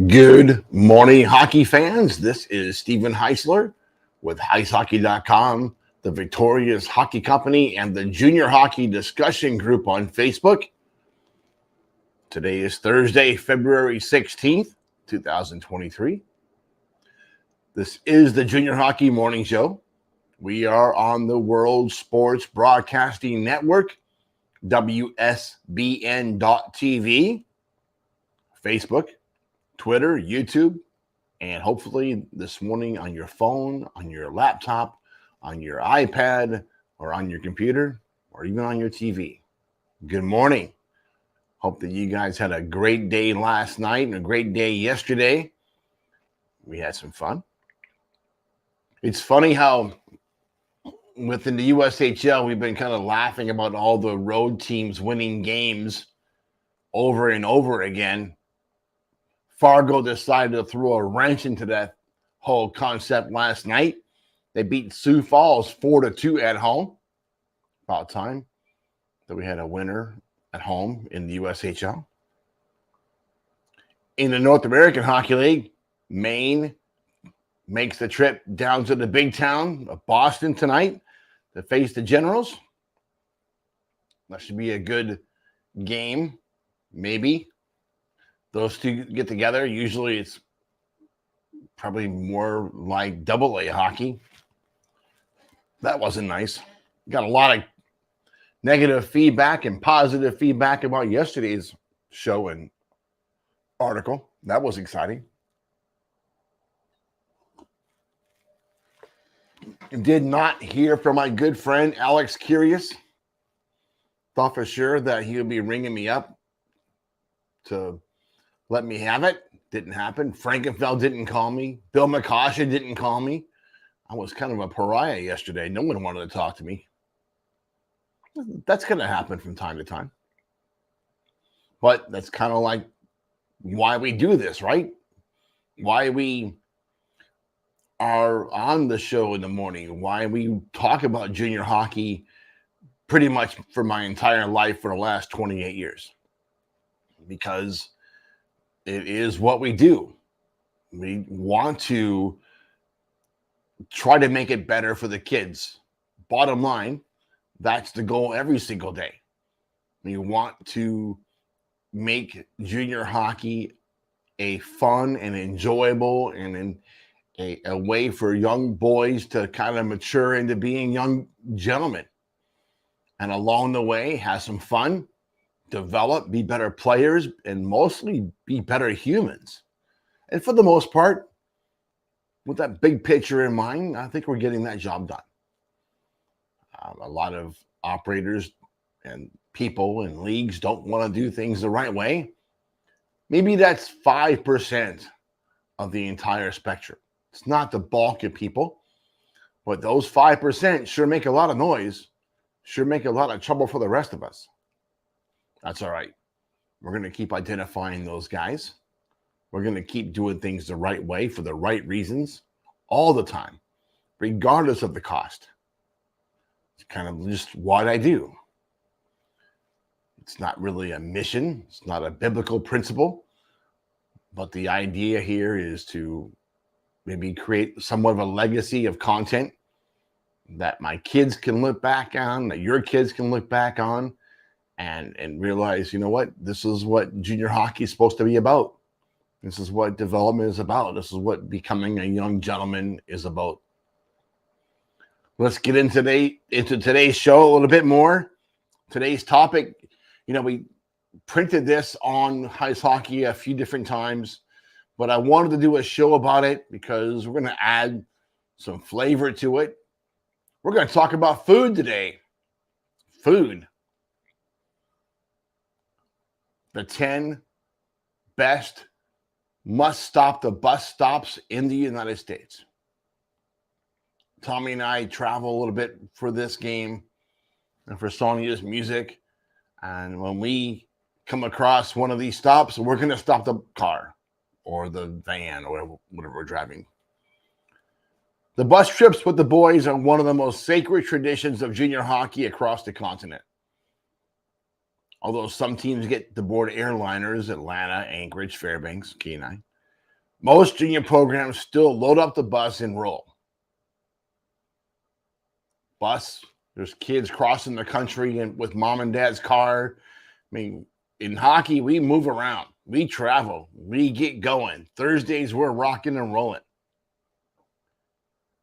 Good morning, hockey fans. This is Steven Heisler with HeisHockey.com, the Victorious Hockey Company, and the Junior Hockey Discussion Group on Facebook. Today is Thursday, February 16th, 2023. This is the Junior Hockey Morning Show. We are on the World Sports Broadcasting Network, WSBN.TV, Facebook, Twitter, YouTube, and hopefully this morning on your phone, on your laptop, on your iPad, or on your computer, or even on your TV. Good morning. Hope that you guys had a great day last night and a great day yesterday. We had some fun. It's funny how within the USHL, we've been kind of laughing about all the road teams winning games over and over again. Fargo decided to throw a wrench into that whole concept last night. They beat Sioux Falls 4-2 at home. About time that we had a winner at home in the USHL. In the North American Hockey League, Maine makes the trip down to the big town of Boston tonight to face the Generals. That should be a good game, maybe. Those two get together. Usually it's probably more like AA hockey. That wasn't nice. Got a lot of negative feedback and positive feedback about yesterday's show and article. That was exciting. Did not hear from my good friend Alex Curious. Thought for sure that he would be ringing me up to let me have it. Didn't happen. Frankenfeld didn't call me. Bill McCosha didn't call me. I was kind of a pariah yesterday. No one wanted to talk to me. That's going to happen from time to time. But that's kind of like why we do this, right? Why we are on the show in the morning. Why we talk about junior hockey pretty much for my entire life for the last 28 years. Because it is what we do. We want to try to make it better for the kids. Bottom line, that's the goal every single day. We want to make junior hockey a fun and enjoyable and a way for young boys to kind of mature into being young gentlemen. And along the way, have some fun, develop, be better players, and mostly be better humans. And for the most part, with that big picture in mind, I think we're getting that job done. A lot of operators and people and leagues don't want to do things the right way. Maybe that's 5% of the entire spectrum. It's not the bulk of people, but those 5% sure make a lot of noise, sure make a lot of trouble for the rest of us. That's all right. We're going to keep identifying those guys. We're going to keep doing things the right way for the right reasons all the time, regardless of the cost. It's kind of just what I do. It's not really a mission. It's not a biblical principle. But the idea here is to maybe create somewhat of a legacy of content that my kids can look back on, that your kids can look back on, and realize, you know what, this is what junior hockey is supposed to be about. This is what development is about. This is what becoming a young gentleman is about. Let's get into today's show a little bit more. Today's topic, we printed this on Heis Hockey a few different times, but I wanted to do a show about it because we're going to add some flavor to it. We're going to talk about food today. Food. The 10 best must-stop-the-bus stops in the United States. Tommy and I travel a little bit for this game and for Sonia's music. And when we come across one of these stops, we're going to stop the car or the van or whatever we're driving. The bus trips with the boys are one of the most sacred traditions of junior hockey across the continent. Although some teams get to board airliners, Atlanta, Anchorage, Fairbanks, Kenai, Most junior programs still load up the bus and roll. There's kids crossing the country and with mom and dad's car. I mean, in hockey, we move around, we travel, we get going. Thursdays, we're rocking and rolling.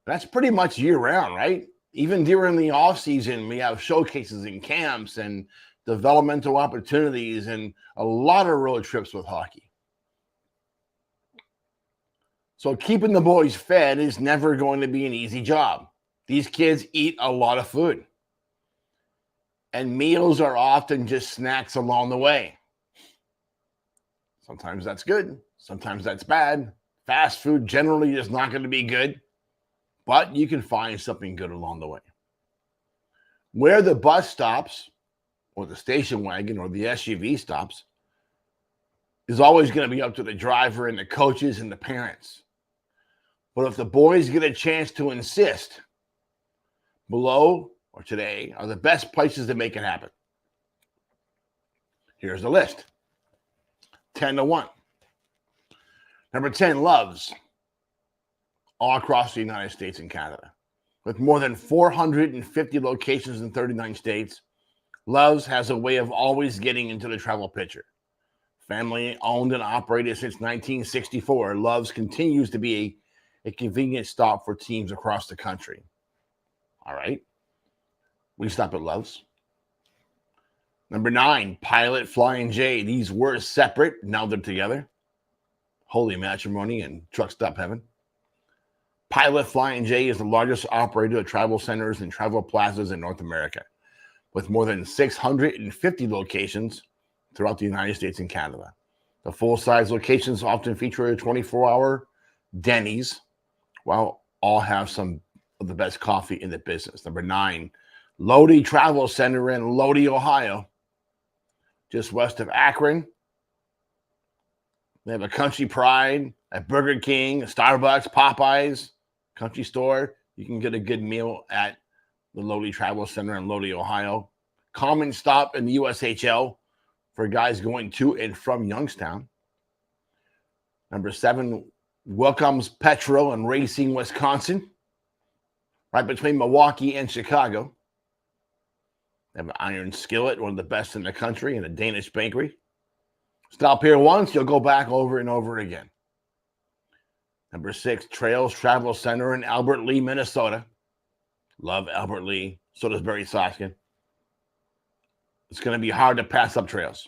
That's pretty much year round, right? Even during the off season, we have showcases and camps and developmental opportunities and a lot of road trips with hockey. So keeping the boys fed is never going to be an easy job. These kids eat a lot of food. And meals are often just snacks along the way. Sometimes that's good. Sometimes that's bad. Fast food generally is not going to be good. But you can find something good along the way. Where the bus stops, or the station wagon, or the SUV stops, is always going to be up to the driver and the coaches and the parents. But if the boys get a chance to insist, below or today are the best places to make it happen. Here's the list. 10-1. Number 10, Love's. All across the United States and Canada. With more than 450 locations in 39 states, Love's has a way of always getting into the travel picture. Family owned and operated since 1964, Love's continues to be a convenient stop for teams across the country. All right. We stop at Love's. Number 9, Pilot Flying J. These were separate. Now they're together. Holy matrimony and truck stop heaven. Pilot Flying J is the largest operator of travel centers and travel plazas in North America, with more than 650 locations throughout the United States and Canada. The full-size locations often feature a 24-hour Denny's, while all have some of the best coffee in the business. Number 9, Lodi Travel Center in Lodi, Ohio, just west of Akron. They have a Country Pride, a Burger King, a Starbucks, Popeyes, Country Store. You can get a good meal at the Lodi Travel Center in Lodi, Ohio. Common stop in the USHL for guys going to and from Youngstown. Number 7, Welcome's Petrol in Racine, Wisconsin, right between Milwaukee and Chicago. They have an Iron Skillet, one of the best in the country, and a Danish bakery. Stop here once, you'll go back over and over again. Number 6, Trails Travel Center in Albert Lea, Minnesota. Love Albert Lea. So does Barry Soskin. It's going to be hard to pass up Trails.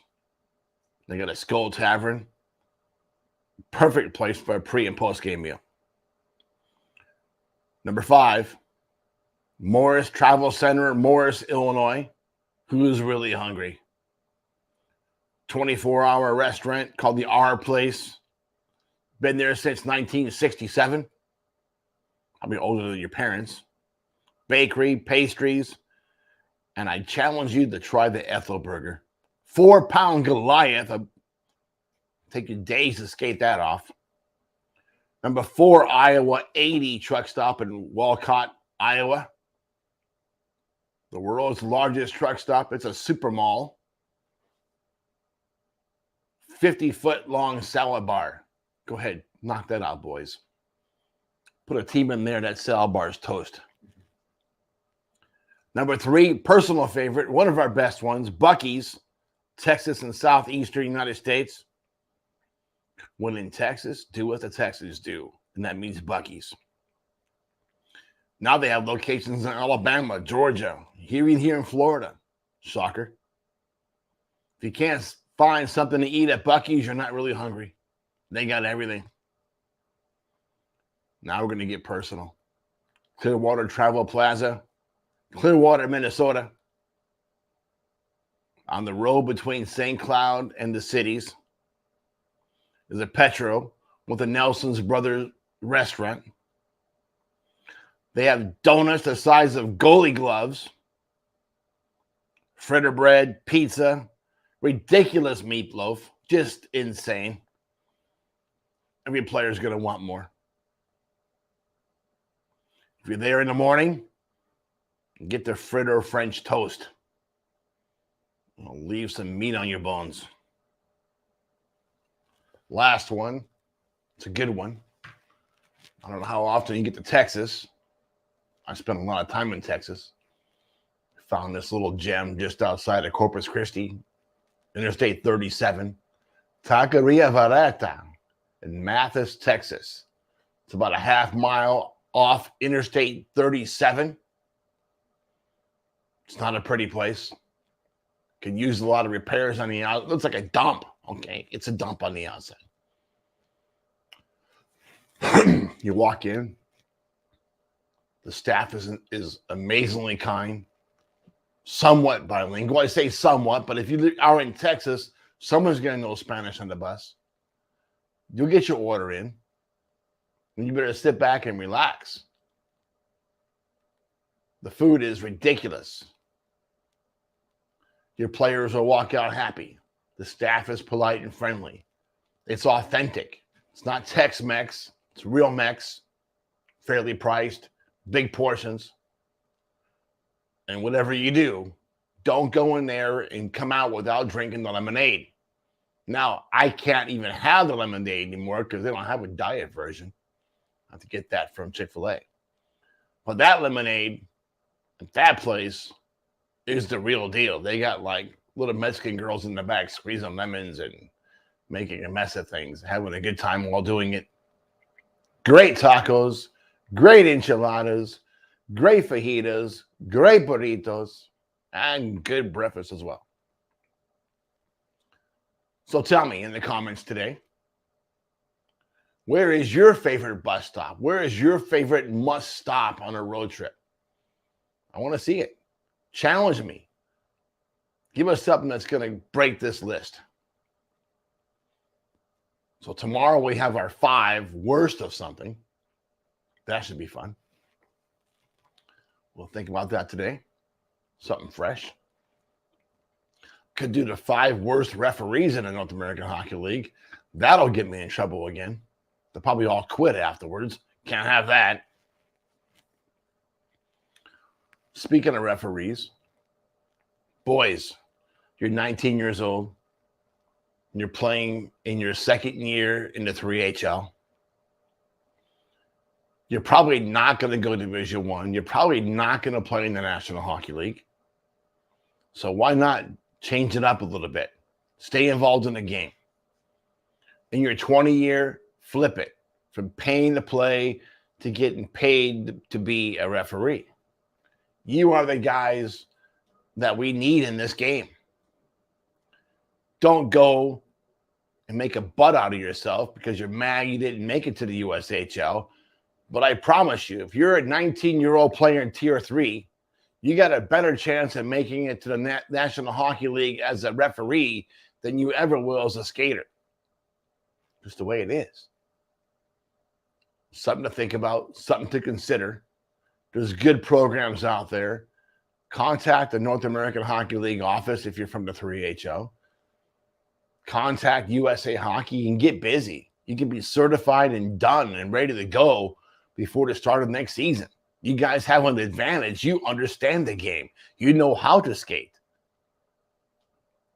They got a Skull Tavern. Perfect place for a pre- and post-game meal. Number 5, Morris Travel Center, Morris, Illinois. Who's really hungry? 24-hour restaurant called the R Place. Been there since 1967. I'll be older than your parents. Bakery, pastries, and I challenge you to try the Ethel Burger. 4-pound Goliath. Take you days to skate that off. Number 4, Iowa 80 truck stop in Walcott, Iowa. The world's largest truck stop. It's a super mall. 50-foot long salad bar. Go ahead, knock that out, boys. Put a team in there that salad bar is toast. Number 3, personal favorite, one of our best ones, Buc-ee's, Texas and southeastern United States. When in Texas, do what the Texans do, and that means Buc-ee's. Now they have locations in Alabama, Georgia, here in Florida. Shocker. If you can't find something to eat at Buc-ee's, you're not really hungry. They got everything. Now we're going to get personal. Clearwater Travel Plaza, Clearwater, Minnesota. On the road between St. Cloud and the cities is a Petro with a Nelson's Brothers restaurant. They have donuts the size of goalie gloves, fritter bread, pizza, ridiculous meatloaf, just insane. Every player is going to want more. If you're there in the morning, get the fritter French toast. It'll leave some meat on your bones. Last one, It's a good one. I don't know how often you get to Texas. I spent a lot of time in Texas. Found this little gem just outside of Corpus Christi, Interstate 37, Taqueria Vareta in Mathis, Texas. It's about a half mile off Interstate 37. It's not a pretty place. Can use a lot of repairs on the outside. It looks like a dump. Okay, it's a dump on the outside. You walk in. The staff is amazingly kind, somewhat bilingual. I say somewhat, but if you are in Texas, someone's going to know Spanish on the bus. You'll get your order in, and you better sit back and relax. The food is ridiculous. Your players will walk out happy. The staff is polite and friendly. It's authentic. It's not Tex-Mex. It's real Mex, fairly priced, big portions. And whatever you do, don't go in there and come out without drinking the lemonade. Now, I can't even have the lemonade anymore because they don't have a diet version. I have to get that from Chick-fil-A. But that lemonade at that place is the real deal. They got like little Mexican girls in the back squeezing lemons and making a mess of things, having a good time while doing it. Great tacos, great enchiladas, great fajitas, great burritos, and good breakfast as well. So tell me in the comments today, where is your favorite bus stop? Where is your favorite must stop on a road trip? I want to see it. Challenge me. Give us something that's going to break this list. So tomorrow we have our 5 worst of something. That should be fun. We'll think about that today. Something fresh. Could do the 5 worst referees in the North American Hockey League. That'll get me in trouble again. They'll probably all quit afterwards. Can't have that. Speaking of referees, boys, you're 19 years old. And you're playing in your second year in the 3HL. You're probably not going to go to Division I. You're probably not going to play in the National Hockey League. So why not change it up a little bit? Stay involved in the game. In your 20 year, flip it from paying to play to getting paid to be a referee. You are the guys that we need in this game. Don't go and make a butt out of yourself because you're mad you didn't make it to the USHL. But I promise you, if you're a 19-year-old player in Tier 3, you got a better chance of making it to the National Hockey League as a referee than you ever will as a skater. Just the way it is. Something to think about, something to consider. There's good programs out there. Contact the North American Hockey League office if you're from the 3HL. Contact USA Hockey and get busy. You can be certified and done and ready to go before the start of next season. You guys have an advantage. You understand the game. You know how to skate.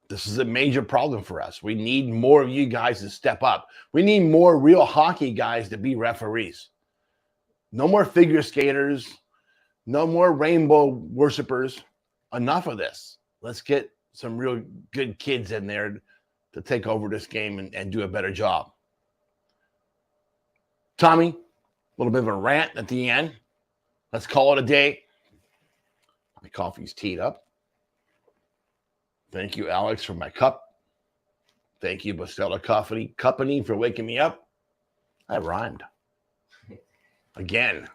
This is a major problem for us. We need more of you guys to step up. We need more real hockey guys to be referees. No more figure skaters. No more rainbow worshipers. Enough of this. Let's get some real good kids in there to take over this game and do a better job. Tommy, a little bit of a rant at the end. Let's call it a day. My coffee's teed up. Thank you, Alex, for my cup. Thank you, Bustelo Company, for waking me up. I rhymed. Again,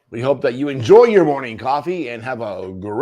we hope that you enjoy your morning coffee and have a great